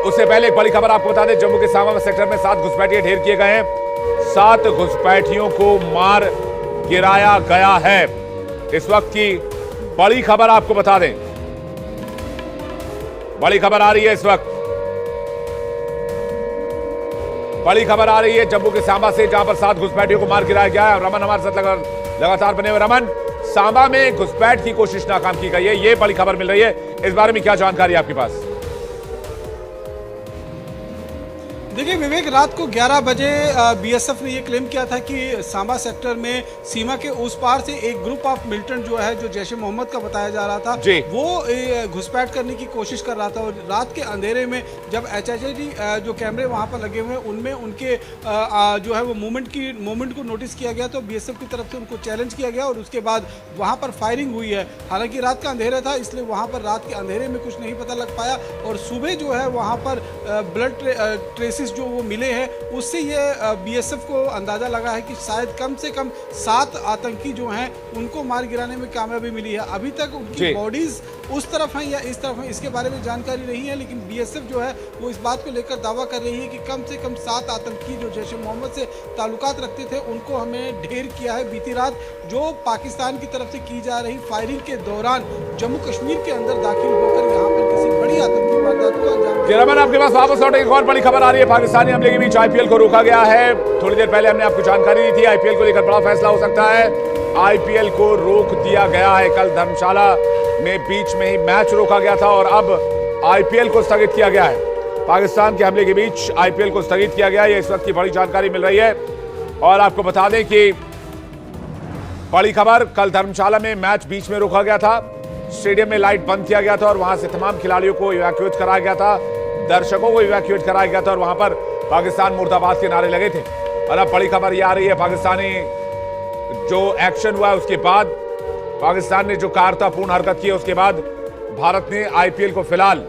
उससे पहले एक बड़ी खबर आपको बता दें, जम्मू के सांबा सेक्टर में 7 घुसपैठिए ढेर किए गए हैं। 7 घुसपैठियों को मार गिराया गया है। इस वक्त की बड़ी खबर आपको बता दें, बड़ी खबर आ रही है इस वक्त, बड़ी खबर आ रही है जम्मू के सांबा से, जहां पर 7 घुसपैठियों को मार गिराया गया है। रमन हमारे साथ लगातार बने हुए। रमन, सांबा में घुसपैठ की कोशिश नाकाम की गई है, ये बड़ी खबर मिल रही है, इस बारे में क्या जानकारी है आपके पास? देखिए विवेक, रात को 11 बजे बीएसएफ ने ये क्लेम किया था कि सांबा सेक्टर में सीमा के उस पार से एक ग्रुप ऑफ मिलिटेंट जो है, जो जैश ए मोहम्मद का बताया जा रहा था, वो घुसपैठ करने की कोशिश कर रहा था। और रात के अंधेरे में जब एचएचडी जो कैमरे वहां पर लगे हुए हैं उनमें उनके जो है वो मूवमेंट को नोटिस किया गया, तो बीएसएफ की तरफ से उनको चैलेंज किया गया और उसके बाद वहां पर फायरिंग हुई है। हालांकि रात का अंधेरा था, इसलिए वहां पर रात के अंधेरे में कुछ नहीं पता लग पाया और सुबह जो है वहां पर ब्लड ट्रेसेस जो वो मिले हैं, उससे ये बीएसएफ को अंदाजा लगा है कि शायद कम से कम 7 आतंकी जो हैं उनको मार गिराने में कामयाबी मिली है। अभी तक उनकी बॉडीज उस तरफ हैं या इस तरफ हैं, इसके बारे में जानकारी नहीं है, लेकिन बीएसएफ जो है वो इस बात को लेकर दावा कर रही है कि कम से कम 7 आतंकी जो जैश ए मोहम्मद से ताल्लुकात रखते थे उनको हमने ढेर किया है बीती रात, जो पाकिस्तान की तरफ से की जा रही फायरिंग के दौरान जम्मू कश्मीर के अंदर दाखिल होकर यहाँ पर किसी बड़ी आतंकी वारदात को अंजाम। आपके पास वापस लौटे, एक और बड़ी खबर आ रही है, पाकिस्तानी हमले के बीच आईपीएल को रोका गया है। थोड़ी देर पहले हमने आपको जानकारी दी थी, आईपीएल को लेकर बड़ा फैसला हो सकता है। आईपीएल को रोक दिया गया है। कल धर्मशाला में बीच में ही मैच रोका गया था और अब आईपीएल को स्थगित किया गया है। पाकिस्तान के हमले के बीच आईपीएल को स्थगित किया गया है, ये इस वक्त की बड़ी जानकारी मिल रही है। और आपको बता दें कि बड़ी खबर, कल धर्मशाला में मैच बीच में रोका गया था, स्टेडियम में लाइट बंद किया गया था और वहां से तमाम खिलाड़ियों को इवैक्यूएट कराया गया था, दर्शकों को इवैक्यूएट कराया गया था और वहां पर पाकिस्तान मुर्दाबाद के नारे लगे थे। और अब बड़ी खबर यह आ रही है, पाकिस्तानी जो एक्शन हुआ है उसके बाद, पाकिस्तान ने जो कायरतापूर्ण हरकत की है उसके बाद भारत ने आईपीएल को फिलहाल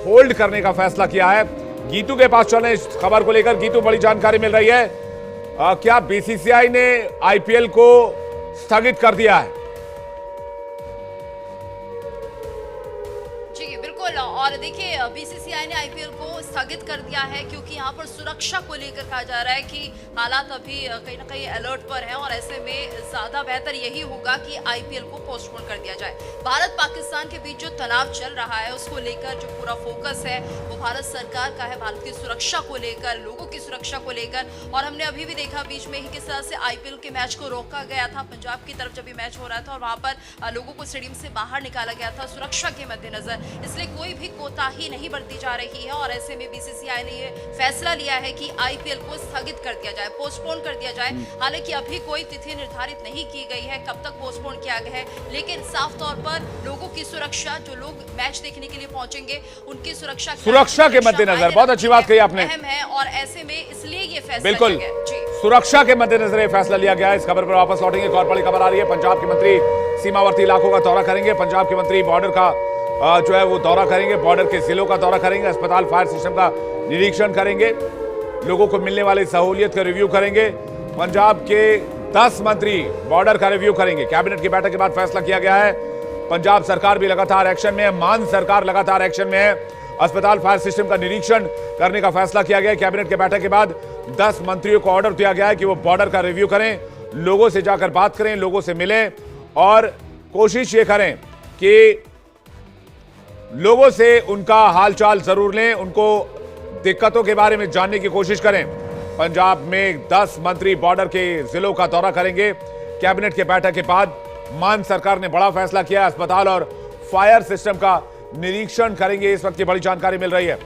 होल्ड करने का फैसला किया है। गीतू के पास चले इस खबर को लेकर। गीतू, बड़ी जानकारी मिल रही है, क्या बीसीसीआई ने आईपीएल को स्थगित कर दिया है? और देखिए बीसीसीआई ने आईपीएल को स्थगित कर दिया है क्योंकि यहाँ पर सुरक्षा को लेकर कहा जा रहा है कि हालात अभी कहीं ना कहीं अलर्ट पर हैं और ऐसे में ज्यादा बेहतर यही होगा कि आईपीएल को पोस्टपोन कर दिया जाए। भारत पाकिस्तान के बीच जो तनाव चल रहा है उसको लेकर जो पूरा फोकस है वो भारत सरकार का है, भारत की सुरक्षा को लेकर, लोगों की सुरक्षा को लेकर। और हमने अभी भी देखा बीच में ही किस तरह से आईपीएल के मैच को रोका गया था, पंजाब की तरफ जब भी मैच हो रहा था और वहां पर लोगों को स्टेडियम से बाहर निकाला गया था सुरक्षा के मद्देनजर, इसलिए कोई भी कोताही नहीं बरती जा रही है। और ऐसे में बीसीसीआई ने ये फैसला लिया है कि आईपीएल को स्थगित कर दिया जाए, पोस्टपोन कर दिया जाए। हालांकि अभी कोई तिथि निर्धारित नहीं की गई है कब तक पोस्टपोन किया गया है, लेकिन साफ तौर पर लोगों की सुरक्षा, जो लोग मैच देखने के लिए पहुंचेंगे उनकी सुरक्षा के मद्देनजर, बहुत अच्छी बात कही आपने, अहम है। और ऐसे में इसलिए ये फैसला बिल्कुल लिया गया। सुरक्षा के मद्देनजर ये फैसला लिया गया है। इस खबर पर वापस लौटेंगे। एक और बड़ी खबर आ रही है, पंजाब के मंत्री सीमावर्ती इलाकों का दौरा करेंगे। पंजाब के मंत्री बॉर्डर का जो है वो दौरा करेंगे, बॉर्डर के जिलों का दौरा करेंगे, अस्पताल, फायर सिस्टम का निरीक्षण करेंगे, लोगों को मिलने वाली सहूलियत का रिव्यू करेंगे। पंजाब के 10 मंत्री बॉर्डर का रिव्यू करेंगे। कैबिनेट की बैठक के बाद फैसला किया गया है। पंजाब सरकार भी लगातार एक्शन में है, मान सरकार लगातार एक्शन में है। अस्पताल, फायर सिस्टम का निरीक्षण करने का फैसला किया गया है। कैबिनेट की बैठक के बाद 10 मंत्रियों को ऑर्डर दिया गया है कि वो बॉर्डर का रिव्यू करें, लोगों से जाकर बात करें, लोगों से मिलें और कोशिश ये करें कि लोगों से उनका हालचाल जरूर लें, उनको दिक्कतों के बारे में जानने की कोशिश करें। पंजाब में 10 मंत्री बॉर्डर के जिलों का दौरा करेंगे। कैबिनेट के बैठक के बाद मान सरकार ने बड़ा फैसला किया, अस्पताल और फायर सिस्टम का निरीक्षण करेंगे। इस वक्त की बड़ी जानकारी मिल रही है।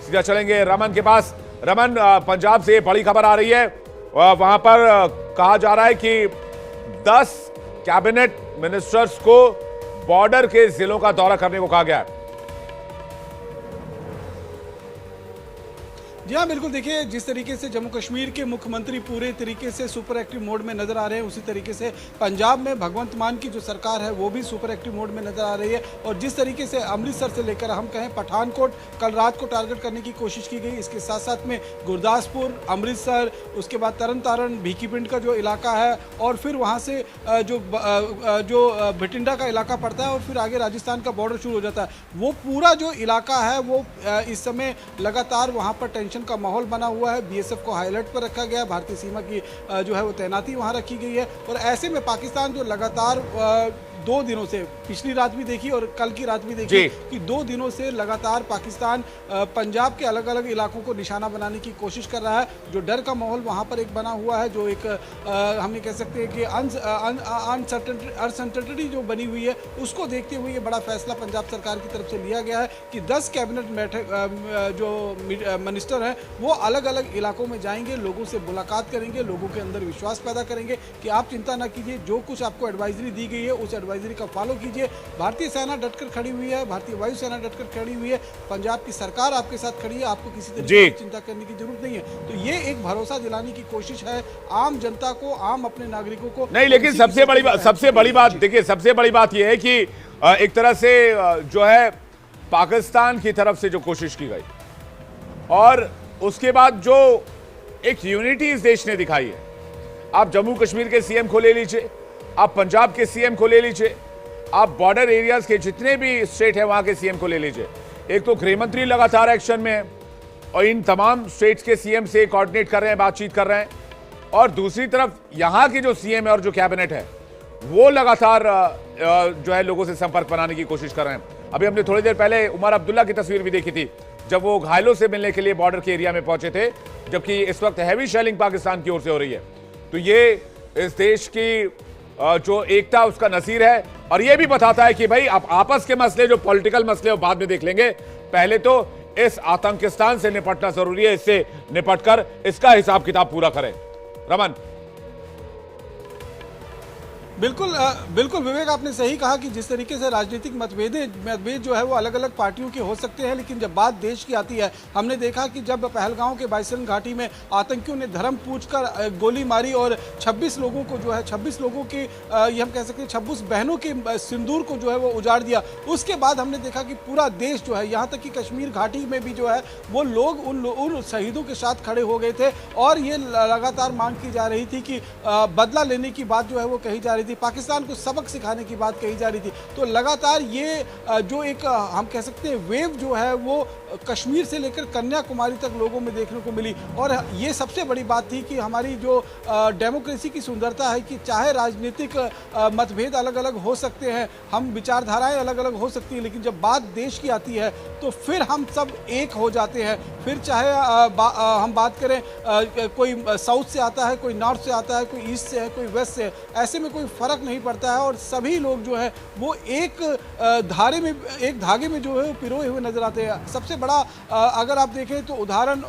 सीधा चलेंगे रमन के पास। रमन, पंजाब से बड़ी खबर आ रही है, वहां पर कहा जा रहा है कि 10 कैबिनेट मिनिस्टर्स को बॉर्डर के जिलों का दौरा करने को कहा गया है। जी हाँ, बिल्कुल। देखिए, जिस तरीके से जम्मू कश्मीर के मुख्यमंत्री पूरे तरीके से सुपर एक्टिव मोड में नजर आ रहे हैं, उसी तरीके से पंजाब में भगवंत मान की जो सरकार है वो भी सुपर एक्टिव मोड में नजर आ रही है। और जिस तरीके से अमृतसर से लेकर हम कहें पठानकोट कल रात को टारगेट करने की कोशिश की गई, इसके साथ साथ में गुरदासपुर, अमृतसर, उसके बाद तरन तारण, भीखीपिंड का जो इलाका है, और फिर वहाँ से जो भटिंडा का इलाका पड़ता है, और फिर आगे राजस्थान का बॉर्डर शुरू हो जाता है। वो पूरा जो इलाका है वो इस समय लगातार वहाँ पर टेंशन का माहौल बना हुआ है। बीएसएफ को हाई अलर्ट पर रखा गया है, भारतीय सीमा की जो है वो तैनाती वहां रखी गई है। और ऐसे में पाकिस्तान जो लगातार 2 दिनों से, पिछली रात भी देखी और कल की रात भी देखी, कि 2 दिनों से लगातार पाकिस्तान पंजाब के अलग अलग इलाकों को निशाना बनाने की कोशिश कर रहा है। जो डर का माहौल वहां पर एक बना हुआ है, जो एक हम ये कह सकते हैं कि अनसर्टेनिटी जो बनी हुई है, उसको देखते हुए ये बड़ा फैसला पंजाब सरकार की तरफ से लिया गया है कि 10 कैबिनेट जो मिनिस्टर हैं वो अलग अलग इलाकों में जाएंगे, लोगों से मुलाकात करेंगे, लोगों के अंदर विश्वास पैदा करेंगे कि आप चिंता ना कीजिए, जो कुछ आपको एडवाइजरी दी गई है उस एडवाइजरी का फॉलो कीजिए। भारतीय सेना डटकर खड़ी हुई है, भारतीय वायुसेना डटकर खड़ी हुई है, पंजाब की सरकार आपके साथ खड़ी है, आपको किसी तरीके की चिंता करने की जरूरत नहीं है। तो ये एक भरोसा दिलाने की कोशिश है आम जनता को, आम अपने नागरिकों को। नहीं, लेकिन सबसे बड़ी बात देखिए, सबसे बड़ी बात यह है कि एक तरह से जो है पाकिस्तान की तरफ से जो कोशिश की गई और उसके बाद जो एक यूनिटी इस देश ने दिखाई है, आप जम्मू कश्मीर के सीएम को ले लीजिए, आप पंजाब के सीएम को ले लीजिए, आप बॉर्डर एरियाज के जितने भी स्टेट है वहां के सीएम को ले लीजिए। एक तो गृह मंत्री लगातार एक्शन में है और इन तमाम स्टेट्स के सीएम से कोऑर्डिनेट कर रहे हैं, बातचीत कर रहे हैं, और दूसरी तरफ यहां की जो सीएम है और जो कैबिनेट है वो लगातार जो है लोगों से संपर्क बनाने की कोशिश कर रहे हैं। अभी हमने थोड़ी देर पहले उमर अब्दुल्ला की तस्वीर भी देखी थी जब वो घायलों से मिलने के लिए बॉर्डर के एरिया में पहुंचे थे, जबकि इस वक्त हैवी शेलिंग पाकिस्तान की ओर से हो रही है। तो ये इस देश की जो एकता उसका नसीर है, और ये भी बताता है कि भाई आप आपस के मसले, जो पॉलिटिकल मसले, वो बाद में देख लेंगे, पहले तो इस आतंकिस्तान से निपटना जरूरी है, इससे निपटकर इसका हिसाब किताब पूरा करें। रमन। बिल्कुल विवेक, आपने सही कहा कि जिस तरीके से राजनीतिक मतभेद जो है वो अलग अलग पार्टियों के हो सकते हैं, लेकिन जब बात देश की आती है, हमने देखा कि जब पहलगांव के बाइसन घाटी में आतंकियों ने धर्म पूछकर गोली मारी और 26 लोगों को जो है 26 लोगों की ये हम कह सकते हैं 26 बहनों के सिंदूर को जो है वो उजाड़ दिया। उसके बाद हमने देखा कि पूरा देश जो है, यहाँ तक कि कश्मीर घाटी में भी जो है वो लोग उन शहीदों के साथ खड़े हो गए थे, और ये लगातार मांग की जा रही थी कि बदला लेने की बात जो है वो कही जा रही थी, पाकिस्तान को सबक सिखाने की बात कही जा रही थी। तो लगातार ये जो एक हम कह सकते हैं वेव जो है वो कश्मीर से लेकर कन्याकुमारी तक लोगों में देखने को मिली। और ये सबसे बड़ी बात थी कि हमारी जो डेमोक्रेसी की सुंदरता है कि चाहे राजनीतिक मतभेद अलग अलग हो सकते हैं, हम विचारधाराएं अलग अलग हो सकती हैं, लेकिन जब बात देश की आती है तो फिर हम सब एक हो जाते हैं। फिर चाहे हम बात करें कोई साउथ से आता है, कोई नॉर्थ से आता है, कोई ईस्ट से है, कोई वेस्ट से है, ऐसे में कोई फर्क नहीं पड़ता है, और सभी लोग जो है वो एक धागे में जो है वो पिरोए हुए नजर आते हैं। सबसे बड़ा अगर आप देखें तो उदाहरण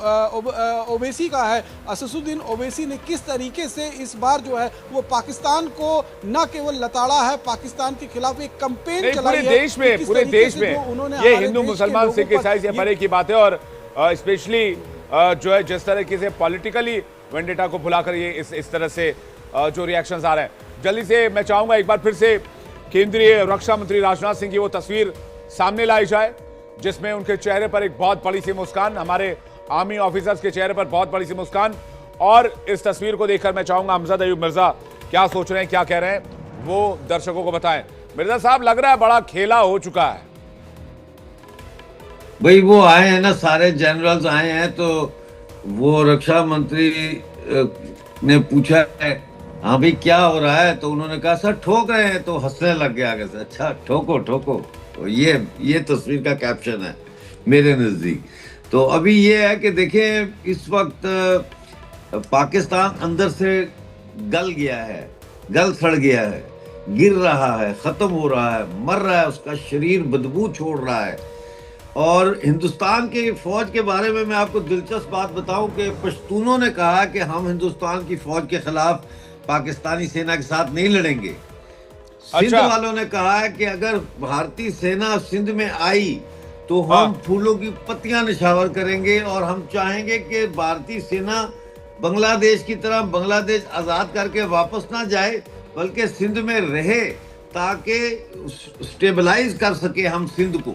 ओवैसी का है। असदुद्दीन ओवैसी ने किस तरीके से इस बार जो है वो पाकिस्तान को न केवल लताड़ा है, पाकिस्तान के खिलाफ एक कैंपेन चलाई है पूरे देश में ये हिंदू मुसलमान सिख ईसाई से परे की बात है, और स्पेशली जो है जिस तरीके से पॉलिटिकली वेंडेटा को भुलाकर ये इस तरह से जो रिएक्शंस आ रहे हैं। जल्दी से मैं चाहूंगा एक बार फिर से केंद्रीय रक्षा मंत्री राजनाथ सिंह की वो तस्वीर सामने लाई जाए जिसमें उनके चेहरे पर एक बहुत बड़ी सी मुस्कान, हमारे आर्मी ऑफिसर्स के चेहरे पर बहुत बड़ी सी मुस्कान। और इस तस्वीर को देखकर मैं चाहूंगा अमजद अयूब मिर्जा क्या सोच रहे हैं, क्या कह रहे हैं, वो दर्शकों को बताएं। मिर्जा साहब, लग रहा है बड़ा खेला हो चुका है। भाई वो आए हैं ना, सारे जनरल्स आए हैं, तो वो रक्षा मंत्री ने पूछा है हाँ भाई क्या हो रहा है, तो उन्होंने कहा सर ठोक रहे हैं, तो हंसने लग गया आगे से। अच्छा ठोको ठोको, तो ये तस्वीर का कैप्शन है मेरे नजदीक। तो अभी ये है कि देखें इस वक्त पाकिस्तान अंदर से गल गया है, गल सड़ गया है, गिर रहा है, खत्म हो रहा है, मर रहा है, उसका शरीर बदबू छोड़ रहा है। और हिंदुस्तान के फौज के बारे में मैं आपको दिलचस्प बात बताऊं कि पश्तूनों ने कहा कि हम हिंदुस्तान की फौज के खिलाफ पाकिस्तानी सेना के साथ नहीं लड़ेंगे। सिंध वालों ने कहा है कि अगर भारतीय सेना सिंध में आई तो हम फूलों की पत्तियां निछावर करेंगे और हम चाहेंगे कि भारतीय सेना बांग्लादेश की तरह बांग्लादेश आजाद करके वापस ना जाए, बल्कि सिंध में रहे ताकि स्टेबलाइज कर सके हम सिंध को।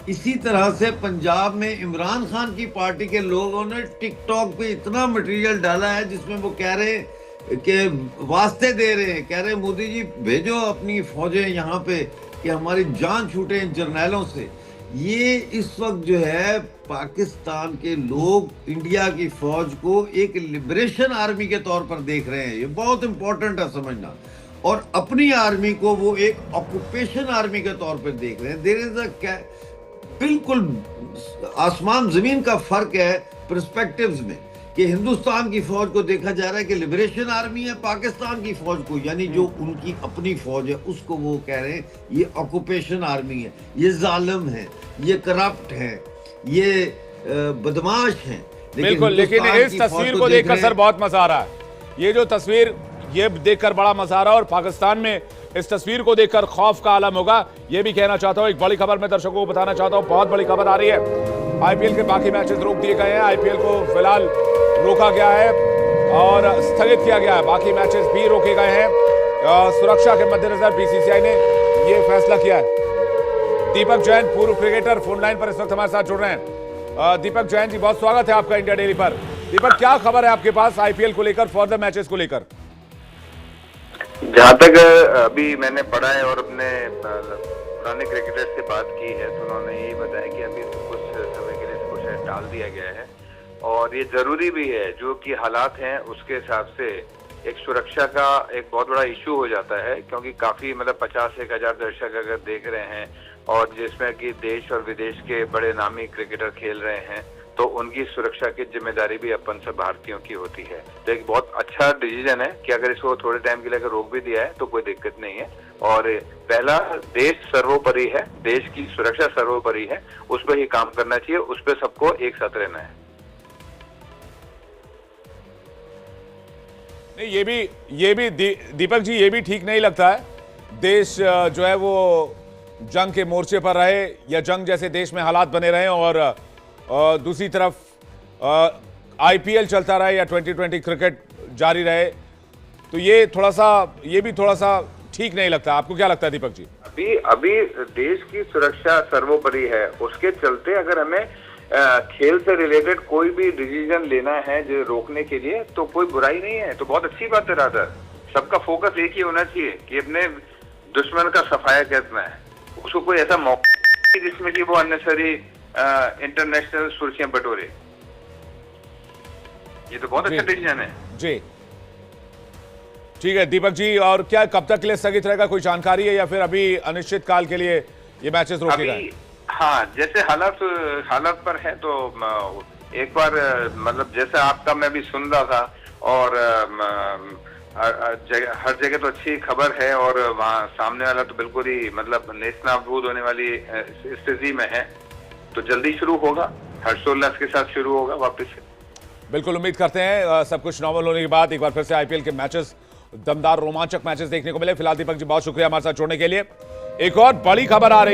इसी तरह से पंजाब में इमरान खान की पार्टी के लोगों ने टिकटॉक पे इतना मटेरियल डाला है जिसमें वो कह रहे हैं कि वास्ते दे रहे हैं, कह रहे हैं मोदी जी भेजो अपनी फौजें यहाँ पे कि हमारी जान छूटे इन जर्नैलों से। ये इस वक्त जो है पाकिस्तान के लोग इंडिया की फौज को एक लिबरेशन आर्मी के तौर पर देख रहे हैं, ये बहुत इंपॉर्टेंट है समझना, और अपनी आर्मी को वो एक ऑक्यूपेशन आर्मी के तौर पर देख रहे हैं। देयर इज अ बिल्कुल आसमान जमीन का फर्क है पर्सपेक्टिव्स में, कि हिंदुस्तान की फौज को देखा जा रहा है कि लिबरेशन आर्मी है, पाकिस्तान की फौज को यानी जो उनकी अपनी फौज है उसको वो कह रहे हैं ये ऑक्यूपेशन आर्मी है, ये जालिम है, ये करप्ट है, ये बदमाश है। बिल्कुल, लेकिन इस तस्वीर को देखकर सर बहुत मजा आ रहा है। ये जो तस्वीर ये देखकर बड़ा मजा आ रहा है, और पाकिस्तान में इस तस्वीर को देखकर खौफ का आलम होगा, ये भी कहना चाहता हूँ। एक बड़ी खबर मैं दर्शकों को बताना चाहता हूँ, बहुत बड़ी खबर आ रही है। आईपीएल के बाकी मैचेस रोक दिए गए हैं, आईपीएल को फिलहाल रोका गया है और स्थगित किया गया है, बाकी मैचेस भी रोके गए हैं। सुरक्षा के मद्देनजर बीसीसीआई ने यह फैसला किया है। दीपक जैन पूर्व क्रिकेटर फोन लाइन पर इस वक्त हमारे साथ जुड़ रहे हैं। दीपक जैन जी, बहुत स्वागत है आपका इंडिया डेली पर। दीपक, क्या खबर है आपके पास आईपीएल को लेकर, फर्दर मैचेस को लेकर? जहाँ तक अभी मैंने पढ़ा है और अपने पुराने क्रिकेटर से बात की है तो उन्होंने यही बताया कि अभी कुछ समय के लिए इसको शायद टाल दिया गया है, और ये जरूरी भी है, जो कि हालात हैं उसके हिसाब से एक सुरक्षा का एक बहुत बड़ा इशू हो जाता है, क्योंकि काफी मतलब 50-1,000 दर्शक अगर देख रहे हैं और जिसमें कि देश और विदेश के बड़े नामी क्रिकेटर खेल रहे हैं, तो उनकी सुरक्षा की जिम्मेदारी भी अपन सब भारतीयों की होती है। तो एक बहुत अच्छा डिसीजन है कि अगर इसको थोड़े टाइम के लिए अगर रोक भी दिया है तो कोई दिक्कत नहीं है। और पहला, देश सर्वोपरि है, देश की सुरक्षा सर्वोपरि है, उस पर ही काम करना चाहिए, उस पर सबको एक साथ रहना है। नहीं, ये भी दीपक जी, ये भी ठीक नहीं लगता है। देश जो है वो जंग के मोर्चे पर रहे या जंग जैसे देश में हालात बने रहे, और दूसरी तरफ आईपीएल चलता रहे या 2020 क्रिकेट जारी रहे, तो ये भी थोड़ा सा ठीक नहीं लगता। आपको क्या लगता है दीपक जी? अभी देश की सुरक्षा सर्वोपरि है, उसके चलते अगर हमें खेल से रिलेटेड कोई भी डिसीजन लेना है जो रोकने के लिए, तो कोई बुराई नहीं है, तो बहुत अच्छी बात है। राधा, सबका फोकस एक ही होना चाहिए कि अपने दुश्मन का सफाया करना है, उसको कोई ऐसा मौका जिसमें कि वो अननेसेसरी इंटरनेशनल सुर्खियां बटोरे। ये तो बहुत अच्छा डिसीजन है जी। ठीक है दीपक जी, और क्या कब तक के लिए स्थगित रहेगा, कोई जानकारी है, या फिर अभी अनिश्चित काल के लिए ये मैचेस रोके गए? हाँ, जैसे हालात पर है, तो एक बार मतलब जैसे आपका मैं भी सुन रहा था, और हर जगह तो अच्छी खबर है, और वहाँ सामने वाला तो बिल्कुल ही मतलब नेस्तनाबूद होने वाली स्थिति में है, तो जल्दी शुरू होगा, हर्षोल्लास के साथ शुरू होगा वापस से। बिल्कुल उम्मीद करते हैं सब कुछ नॉर्मल होने के बाद एक बार फिर से आईपीएल के मैचेस, दमदार रोमांचक मैचेस देखने को मिले। फिलहाल दीपक जी बहुत शुक्रिया हमारे साथ जुड़ने के लिए। एक और बड़ी खबर आ रही है।